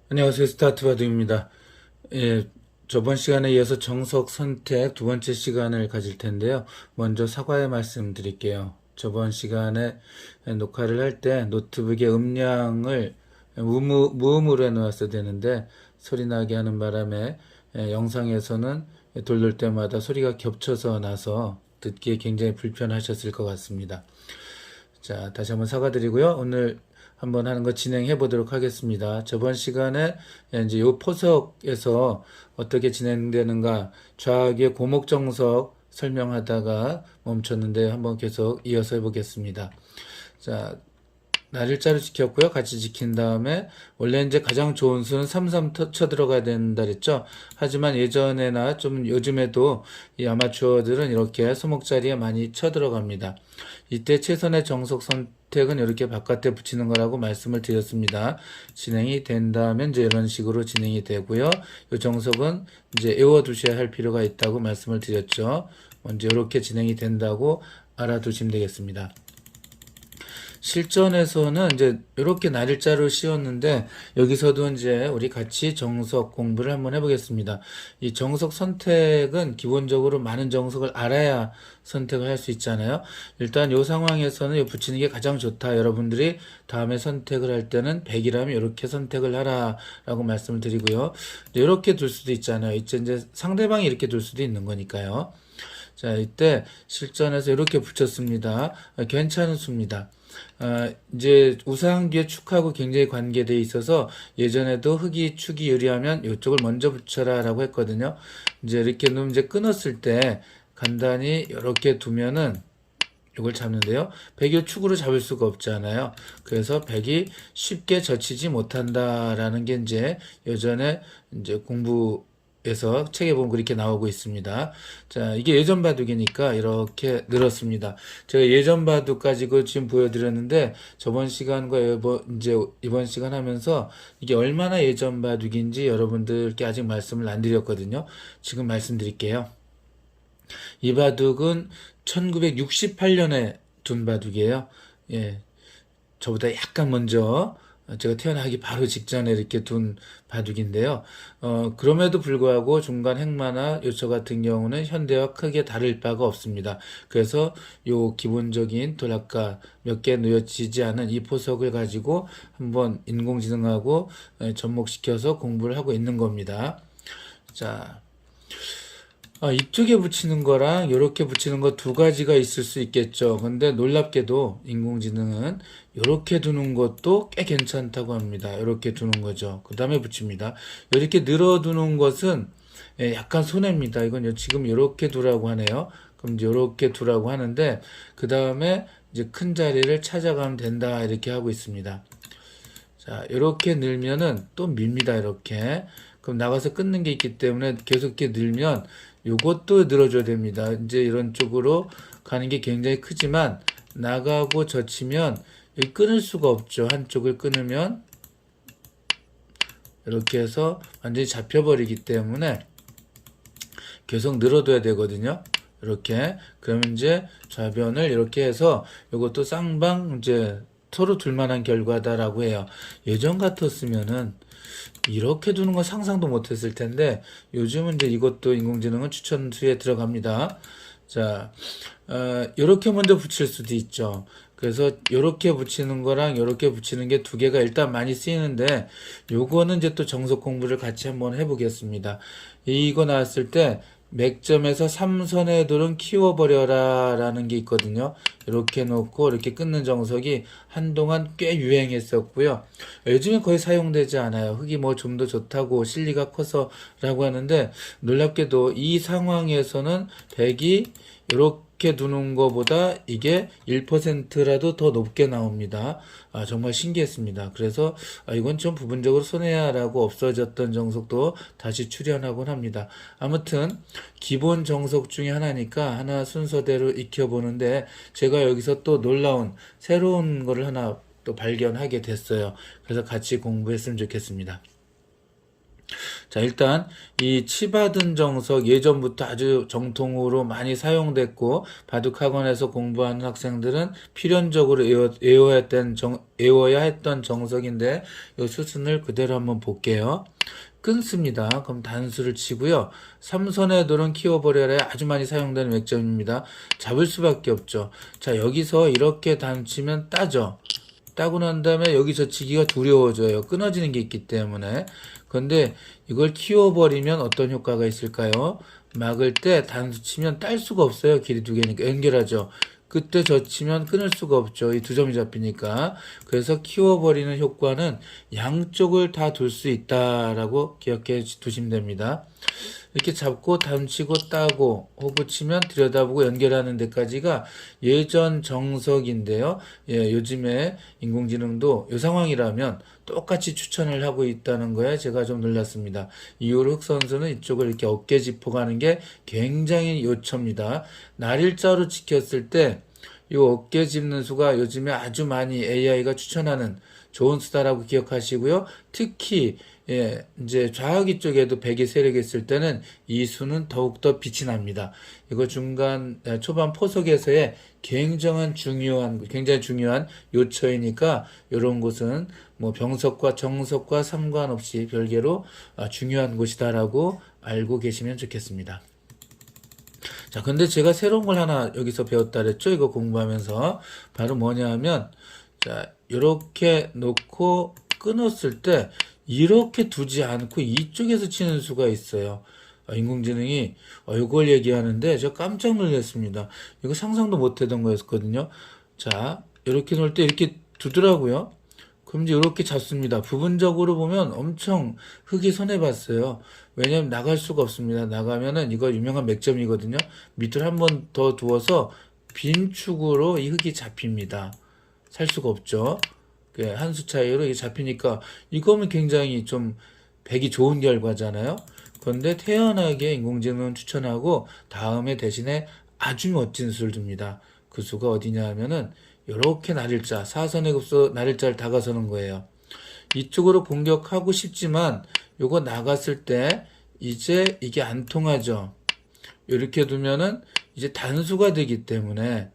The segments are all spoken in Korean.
안녕하세요. 스타트바드입니다. 예, 저번 시간에 이어서 정석 선택 두 번째 시간을 가질 텐데요. 먼저 사과의 말씀 드릴게요. 저번 시간에 녹화를 할 때 노트북의 음량을 무음으로 해놓았어야 되는데 소리 나게 하는 바람에 영상에서는 돌릴 때마다 소리가 겹쳐서 나서 듣기에 굉장히 불편하셨을 것 같습니다. 자, 다시 한번 사과드리고요. 오늘 한번 하는 거 진행해 보도록 하겠습니다. 저번 시간에 이제 요 포석에서 어떻게 진행되는가 좌악의 고목정석 설명하다가 멈췄는데 한번 계속 이어서 해보겠습니다. 자, 날일자로 지켰고요. 같이 지킨 다음에 원래 이제 가장 좋은 수는 33 쳐 들어가야 된다 그랬죠. 하지만 예전에나 좀 요즘에도 이 아마추어들은 이렇게 소목자리에 많이 쳐 들어갑니다. 이때 최선의 정석 선택은 이렇게 바깥에 붙이는 거라고 말씀을 드렸습니다. 진행이 된다면 이제 이런 식으로 진행이 되고요. 이 정석은 이제 외워두셔야 할 필요가 있다고 말씀을 드렸죠. 먼저 이렇게 진행이 된다고 알아두시면 되겠습니다. 실전에서는 이제 이렇게 날일자로 씌웠는데 여기서도 이제 우리 같이 정석 공부를 한번 해보겠습니다. 이 정석 선택은 기본적으로 많은 정석을 알아야 선택을 할 수 있잖아요. 일단 이 상황에서는 이 붙이는 게 가장 좋다. 여러분들이 다음에 선택을 할 때는 100이라면 이렇게 선택을 하라라고 말씀을 드리고요. 이렇게 둘 수도 있잖아요. 이제 상대방이 이렇게 둘 수도 있는 거니까요. 자, 이때 실전에서 이렇게 붙였습니다. 괜찮은 수입니다. 이제 우상기의 축하하고 굉장히 관계되어 있어서 예전에도 흙이 축이 유리하면 이쪽을 먼저 붙여라 라고 했거든요. 이제 이렇게 놓으면 이제 끊었을 때 간단히 이렇게 두면은 이걸 잡는데요. 백이 축으로 잡을 수가 없잖아요. 그래서 백이 쉽게 젖히지 못한다라는 게 이제 예전에 이제 공부에서 책에 보면 그렇게 나오고 있습니다. 자, 이게 예전 바둑이니까 이렇게 늘었습니다. 제가 예전 바둑 가지고 지금 보여드렸는데 저번 시간과 이번 시간 하면서 이게 얼마나 예전 바둑인지 여러분들께 아직 말씀을 안 드렸거든요. 지금 말씀드릴게요. 이 바둑은 1968년에 둔 바둑이에요. 예, 저보다 약간 먼저 제가 태어나기 바로 직전에 이렇게 둔 바둑인데요. 그럼에도 불구하고 중간 행마나 요처 같은 경우는 현대와 크게 다를 바가 없습니다. 그래서 요 기본적인 도락가 몇 개 놓여지지 않은 이 포석을 가지고 한번 인공지능하고 접목시켜서 공부를 하고 있는 겁니다. 자, 이쪽에 붙이는 거랑 이렇게 붙이는 거 두 가지가 있을 수 있겠죠. 근데 놀랍게도 인공지능은 이렇게 두는 것도 꽤 괜찮다고 합니다. 이렇게 두는 거죠. 그 다음에 붙입니다. 이렇게 늘어두는 것은 약간 손해입니다. 이건 지금 이렇게 두라고 하네요. 그럼 이제 이렇게 두라고 하는데 그 다음에 이제 큰 자리를 찾아가면 된다 이렇게 하고 있습니다. 자, 이렇게 늘면은 또 밉니다. 이렇게. 그럼 나가서 끊는 게 있기 때문에 계속 이렇게 늘면 요것도 늘어줘야 됩니다. 이제 이런 쪽으로 가는 게 굉장히 크지만 나가고 젖히면 여기 끊을 수가 없죠. 한쪽을 끊으면 이렇게 해서 완전히 잡혀버리기 때문에 계속 늘어둬야 되거든요. 이렇게. 그러면 이제 좌변을 이렇게 해서 이것도 쌍방 이제 서로 둘만한 결과다라고 해요. 예전 같았으면은 이렇게 두는 건 상상도 못했을 텐데 요즘은 이제 이것도 인공지능은 추천수에 들어갑니다. 자, 이렇게 먼저 붙일 수도 있죠. 그래서 이렇게 붙이는 거랑 이렇게 붙이는 게 두 개가 일단 많이 쓰이는데 요거는 이제 또 정석 공부를 같이 한번 해보겠습니다. 이거 나왔을 때 맥점에서 3선의 돌은 키워버려라 라는 게 있거든요. 이렇게 놓고 이렇게 끊는 정석이 한동안 꽤 유행했었고요. 요즘에 거의 사용되지 않아요. 흙이 뭐 좀 더 좋다고 실리가 커서 라고 하는데 놀랍게도 이 상황에서는 100이 이렇게 두는 것보다 이게 1%라도 더 높게 나옵니다. 정말 신기했습니다. 그래서 이건 좀 부분적으로 손해야라고 없어졌던 정석도 다시 출현하곤 합니다. 아무튼 기본 정석 중에 하나니까 하나 순서대로 익혀보는데 제가 여기서 또 놀라운 새로운 거를 하나 또 발견하게 됐어요. 그래서 같이 공부했으면 좋겠습니다. 자, 일단 이 치받은 정석 예전부터 아주 정통으로 많이 사용됐고 바둑학원에서 공부하는 학생들은 필연적으로 외워야 했던 정석인데 이 수순을 그대로 한번 볼게요. 끊습니다. 그럼 단수를 치고요. 삼선의 돌은 키워버려야 아주 많이 사용되는 맥점입니다. 잡을 수밖에 없죠. 자, 여기서 이렇게 단치면 따죠. 따고 난 다음에 여기서 치기가 두려워져요. 끊어지는 게 있기 때문에. 그런데 이걸 키워버리면 어떤 효과가 있을까요? 막을 때 단수 치면 딸 수가 없어요. 길이 두 개니까 연결하죠. 그때 젖히면 끊을 수가 없죠. 이 두 점이 잡히니까. 그래서 키워버리는 효과는 양쪽을 다 둘 수 있다라고 기억해 두시면 됩니다. 이렇게 잡고 단치고 따고 호구 치면 들여다보고 연결하는 데까지가 예전 정석인데요. 예, 요즘에 인공지능도 이 상황이라면 똑같이 추천을 하고 있다는 거에 제가 좀 놀랐습니다. 이후로 흑 선수는 이쪽을 이렇게 어깨 짚어가는 게 굉장히 요초입니다. 날일자로 지켰을 때 이 어깨 짚는 수가 요즘에 아주 많이 AI가 추천하는 좋은 수다라고 기억하시고요. 특히 예, 이제 좌하기 쪽에도 백이 세력이 있을 때는 이 수는 더욱더 빛이 납니다. 이거 초반 포석에서의 굉장히 중요한 요처이니까 이런 곳은 뭐 병석과 정석과 상관없이 별개로 중요한 곳이다라고 알고 계시면 좋겠습니다. 자, 근데 제가 새로운 걸 하나 여기서 배웠다 그랬죠? 이거 공부하면서. 바로 뭐냐 하면, 자, 이렇게 놓고 끊었을 때, 이렇게 두지 않고 이쪽에서 치는 수가 있어요. 인공지능이 이걸 얘기하는데, 제가 깜짝 놀랐습니다. 이거 상상도 못 했던 거였거든요. 자, 이렇게 놓을 때 이렇게 두더라고요. 그럼 이제 이렇게 잡습니다. 부분적으로 보면 엄청 흙이 손해봤어요. 왜냐면 나갈 수가 없습니다. 나가면은 이거 유명한 맥점이거든요. 밑을 한 번 더 두어서 빈 축으로 이 흙이 잡힙니다. 살 수가 없죠. 한 수 차이로 이게 잡히니까 이거면 굉장히 좀 백이 좋은 결과잖아요. 그런데 태연하게 인공지능은 추천하고 다음에 대신에 아주 멋진 수를 줍니다. 그 수가 어디냐 하면은 이렇게 날일자, 사선의 급소 날일자를 다가서는 거예요. 이쪽으로 공격하고 싶지만 요거 나갔을 때 이제 이게 안 통하죠. 이렇게 두면은 이제 단수가 되기 때문에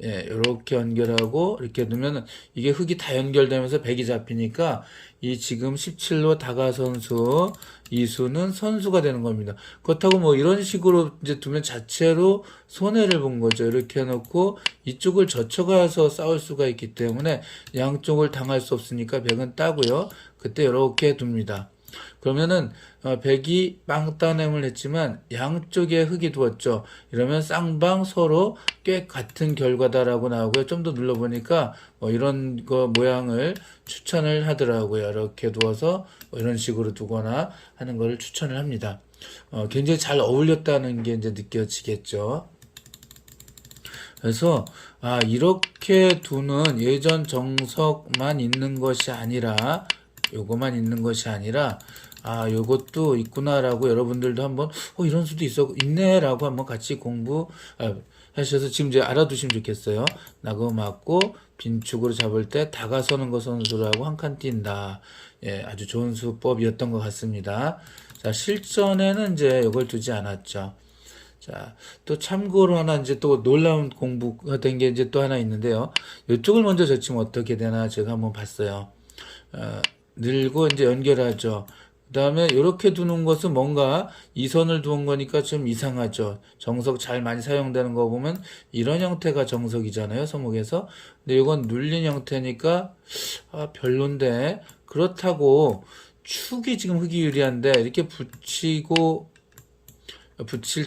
예, 이렇게 연결하고 이렇게 두면은 이게 흙이 다 연결되면서 백이 잡히니까 이 지금 17로 다가선수 이 수는 선수가 되는 겁니다. 그렇다고 뭐 이런 식으로 이제 두면 자체로 손해를 본 거죠. 이렇게 해놓고 이쪽을 젖혀가서 싸울 수가 있기 때문에 양쪽을 당할 수 없으니까 백은 따고요. 그때 이렇게 둡니다. 그러면은 백이 빵 따냄을 했지만 양쪽에 흙이 두었죠. 이러면 쌍방 서로 꽤 같은 결과다라고 나오고요. 좀 더 눌러보니까 이런 거 모양을 추천을 하더라고요. 이렇게 두어서 이런 식으로 두거나 하는 거를 추천을 합니다. 굉장히 잘 어울렸다는 게 이제 느껴지겠죠. 그래서 이렇게 두는 예전 정석만 있는 것이 아니라 요거만 있는 것이 아니라 요것도 있구나라고 여러분들도 한번 이런 수도 있네라고 한번 같이 하셔서 지금 이제 알아두시면 좋겠어요. 나그 맞고 빈축으로 잡을 때 다가서는 거 선수라고 한 칸 띈다. 예, 아주 좋은 수법이었던 것 같습니다. 자, 실전에는 이제 이걸 두지 않았죠. 자, 또 참고로 하나 이제 또 놀라운 공부가 된 게 이제 또 하나 있는데요. 이쪽을 먼저 젖히면 어떻게 되나 제가 한번 봤어요. 늘고 이제 연결하죠. 그 다음에 이렇게 두는 것은 뭔가 이 선을 두은 거니까 좀 이상하죠. 정석 잘 많이 사용되는 거 보면 이런 형태가 정석이잖아요. 서목에서. 근데 이건 눌린 형태니까 별론데 그렇다고 축이 지금 흙이 유리한데 이렇게 붙일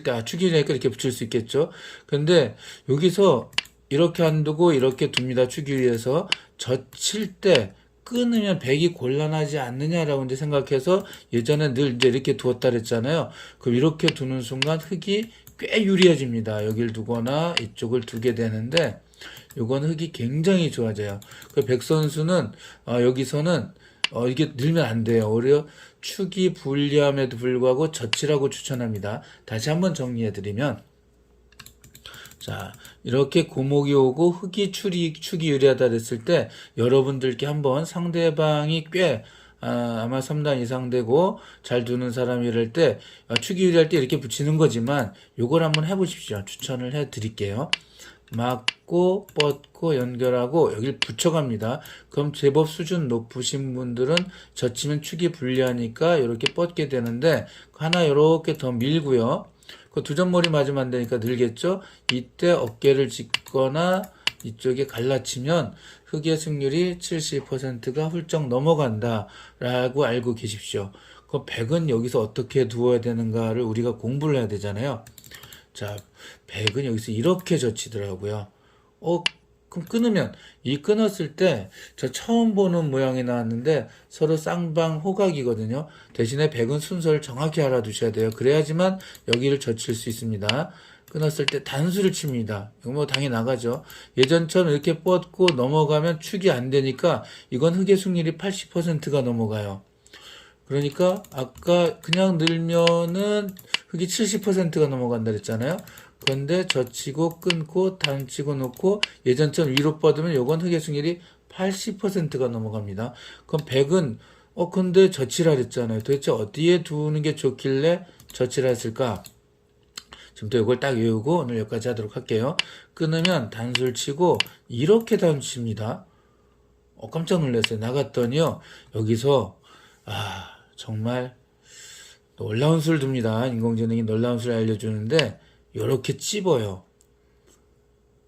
때 축이 유리하니까 이렇게 붙일 수 있겠죠. 근데 여기서 이렇게 안 두고 이렇게 둡니다. 축이 유리해서 젖힐 때 끊으면 백이 곤란하지 않느냐라고 이제 생각해서 예전에 늘 이제 이렇게 두었다 그랬잖아요. 그럼 이렇게 두는 순간 흙이 꽤 유리해집니다. 여길 두거나 이쪽을 두게 되는데 요건 흙이 굉장히 좋아져요. 그 백 선수는 여기서는 이게 늘면 안 돼요. 오히려 축이 불리함에도 불구하고 젖히라고 추천합니다. 다시 한번 정리해드리면 자, 이렇게 고목이 오고 축이 유리하다 그랬을 때 여러분들께 한번 상대방이 꽤 아마 3단 이상 되고 잘 두는 사람이 이럴 때 축이 유리할 때 이렇게 붙이는 거지만 요걸 한번 해보십시오. 추천을 해드릴게요. 막고 뻗고 연결하고 여기를 붙여갑니다. 그럼 제법 수준 높으신 분들은 젖히면 축이 불리하니까 이렇게 뻗게 되는데 하나 이렇게 더 밀고요. 그 두 점머리 맞으면 안 되니까 늘겠죠. 이때 어깨를 짚거나 이쪽에 갈라치면 흑의 승률이 70%가 훌쩍 넘어간다 라고 알고 계십시오. 그 100은 여기서 어떻게 두어야 되는가를 우리가 공부를 해야 되잖아요. 자, 100은 여기서 이렇게 젖히더라고요. 그럼 끊으면, 이 끊었을 때, 저 처음 보는 모양이 나왔는데, 서로 쌍방 호각이거든요. 대신에 100은 순서를 정확히 알아두셔야 돼요. 그래야지만 여기를 젖힐 수 있습니다. 끊었을 때 단수를 칩니다. 이거 뭐 당연히 나가죠. 예전처럼 이렇게 뻗고 넘어가면 축이 안 되니까, 이건 흑의 승률이 80%가 넘어가요. 그러니까 아까 그냥 늘면은 흑이 70%가 넘어간다 그랬잖아요. 그런데 젖히고 끊고 단치고 놓고 예전처럼 위로 뻗으면 요건 흑의 승률이 80%가 넘어갑니다. 그럼 100은 근데 젖히라 그랬잖아요. 도대체 어디에 두는 게 좋길래 젖히라 했을까? 지금부터 이걸 딱 외우고 오늘 여기까지 하도록 할게요. 끊으면 단수를 치고 이렇게 단수 칩니다. 깜짝 놀랐어요. 나갔더니요. 여기서 정말 놀라운 수를 둡니다. 인공지능이 놀라운 수를 알려주는데 이렇게 찝어요.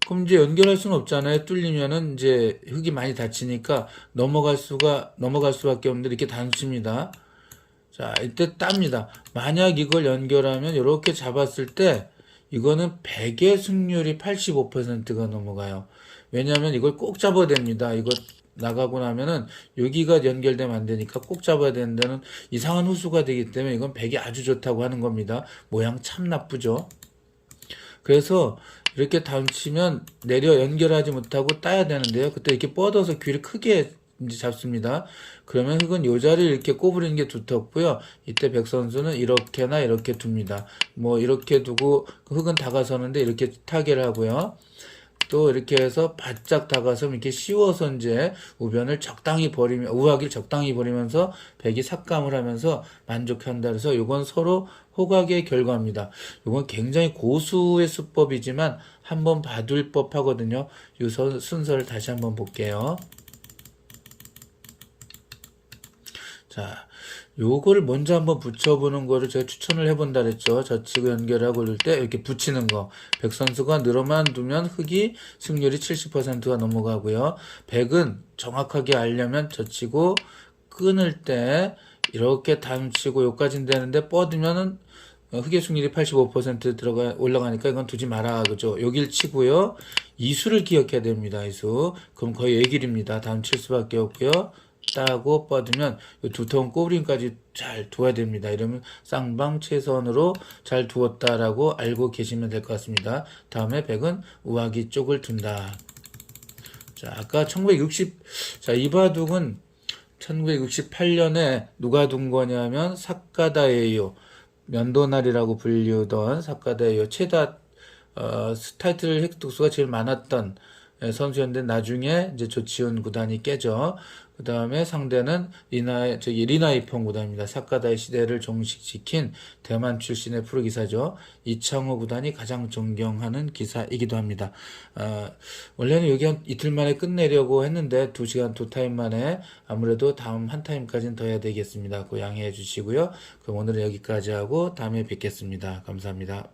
그럼 이제 연결할 수는 없잖아요. 뚫리면은 이제 흙이 많이 다치니까 넘어갈 수밖에 없는데 이렇게 단수입니다. 자, 이때 땁니다. 만약 이걸 연결하면 이렇게 잡았을 때 이거는 100의 승률이 85%가 넘어가요. 왜냐하면 이걸 꼭 잡아야 됩니다. 이거 나가고 나면은 여기가 연결되면 안 되니까 꼭 잡아야 되는데는 이상한 후수가 되기 때문에 이건 100이 아주 좋다고 하는 겁니다. 모양 참 나쁘죠. 그래서 이렇게 다운치면 내려 연결하지 못하고 따야 되는데요. 그때 이렇게 뻗어서 귀를 크게 이제 잡습니다. 그러면 흙은 요 자리를 이렇게 꼬부리는 게 두텁고요. 이때 백 선수는 이렇게나 이렇게 둡니다. 뭐 이렇게 두고 흙은 다가서는데 이렇게 타개를 하고요. 또 이렇게 해서 바짝 다가서 이렇게 씌워서 이제 우변을 적당히 버리면 우하기를 적당히 버리면서 백이 삭감을 하면서 만족한다. 그래서 이건 서로 호각의 결과입니다. 이건 굉장히 고수의 수법이지만 한번 봐둘 법하거든요. 이 순서를 다시 한번 볼게요. 자, 요거를 먼저 한번 붙여보는 거를 제가 추천을 해본다 그랬죠. 젖히고 연결하고 이럴 때 이렇게 붙이는 거. 백 선수가 늘어만 두면 흑이 승률이 70%가 넘어가고요. 백은 정확하게 알려면 젖히고 끊을 때 이렇게 단치고 요까지는 되는데 뻗으면은 흑의 승률이 85% 올라가니까 이건 두지 마라. 그죠? 여길 치고요. 이수를 기억해야 됩니다. 이수. 그럼 거의 예길입니다. 다음 칠 수밖에 없고요. 따고 뻗으면 두터운 꼬부림까지 잘 두어야 됩니다. 이러면 쌍방 최선으로 잘 두었다라고 알고 계시면 될 것 같습니다. 다음에 백은 우하기 쪽을 둔다. 자, 아까 이 바둑은 1968년에 누가 둔 거냐면 사카다에요. 면도날이라고 불리던 사카다에요. 최다 타이틀 획득수가 제일 많았던 선수였는데 나중에 이제 조치훈 구단이 깨죠. 그 다음에 상대는 리나이펑 구단입니다. 사카다의 시대를 종식시킨 대만 출신의 프로기사죠. 이창호 구단이 가장 존경하는 기사이기도 합니다. 원래는 여기 한 이틀 만에 끝내려고 했는데 2시간 2타임 만에 아무래도 다음 한 타임까지는 더 해야 되겠습니다. 그 양해해 주시고요. 그럼 오늘은 여기까지 하고 다음에 뵙겠습니다. 감사합니다.